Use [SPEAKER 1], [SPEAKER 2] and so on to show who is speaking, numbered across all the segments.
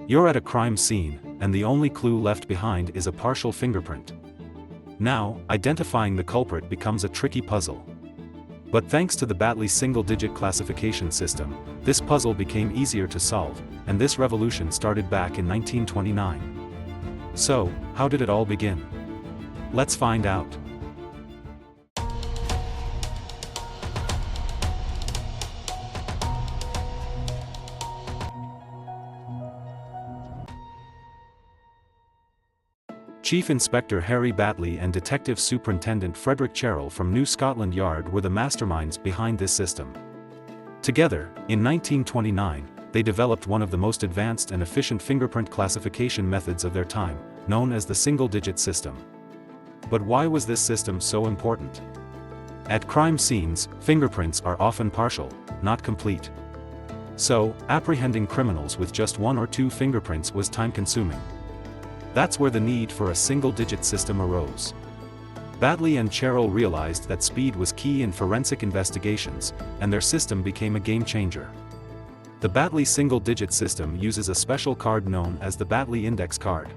[SPEAKER 1] You're at a crime scene, and the only clue left behind is a partial fingerprint. Now, identifying the culprit becomes a tricky puzzle. But thanks to the Battley single-digit classification system, this puzzle became easier to solve, and this revolution started back in 1929. So, how did it all begin? Let's find out. Chief Inspector Harry Battley and Detective Superintendent Frederick Cherrell from New Scotland Yard were the masterminds behind this system. Together, in 1929, they developed one of the most advanced and efficient fingerprint classification methods of their time, known as the single-digit system. But why was this system so important? At crime scenes, fingerprints are often partial, not complete. So, apprehending criminals with just one or two fingerprints was time-consuming. That's where the need for a single-digit system arose. Battley and Cherrell realized that speed was key in forensic investigations, and their system became a game-changer. The Battley single-digit system uses a special card known as the Battley index card.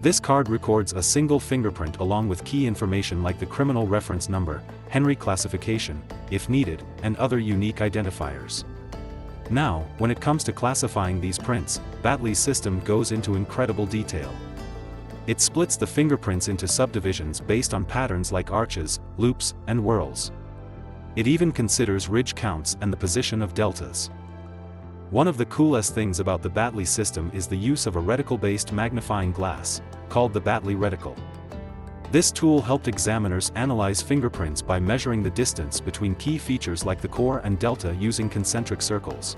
[SPEAKER 1] This card records a single fingerprint along with key information like the criminal reference number, Henry classification, if needed, and other unique identifiers. Now, when it comes to classifying these prints, Battley's system goes into incredible detail. It splits the fingerprints into subdivisions based on patterns like arches, loops, and whorls. It even considers ridge counts and the position of deltas. One of the coolest things about the Battley system is the use of a reticle-based magnifying glass, called the Battley reticle. This tool helped examiners analyze fingerprints by measuring the distance between key features like the core and delta using concentric circles.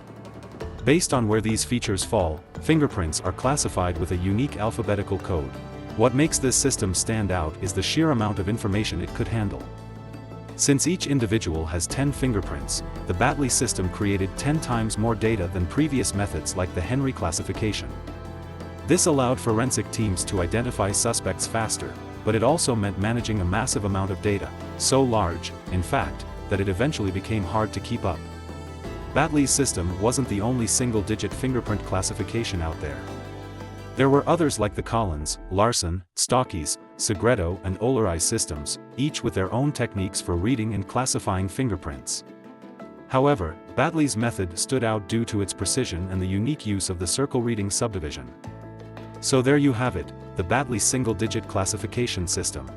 [SPEAKER 1] Based on where these features fall, fingerprints are classified with a unique alphabetical code. What makes this system stand out is the sheer amount of information it could handle. Since each individual has 10 fingerprints, the Battley system created 10 times more data than previous methods like the Henry classification. This allowed forensic teams to identify suspects faster, but it also meant managing a massive amount of data, so large, in fact, that it eventually became hard to keep up. Battley's system wasn't the only single-digit fingerprint classification out there. There were others like the Collins, Larson, Stockies, Segreto and Olerai systems, each with their own techniques for reading and classifying fingerprints. However, Battley's method stood out due to its precision and the unique use of the circle reading subdivision. So there you have it, the Battley single-digit classification system.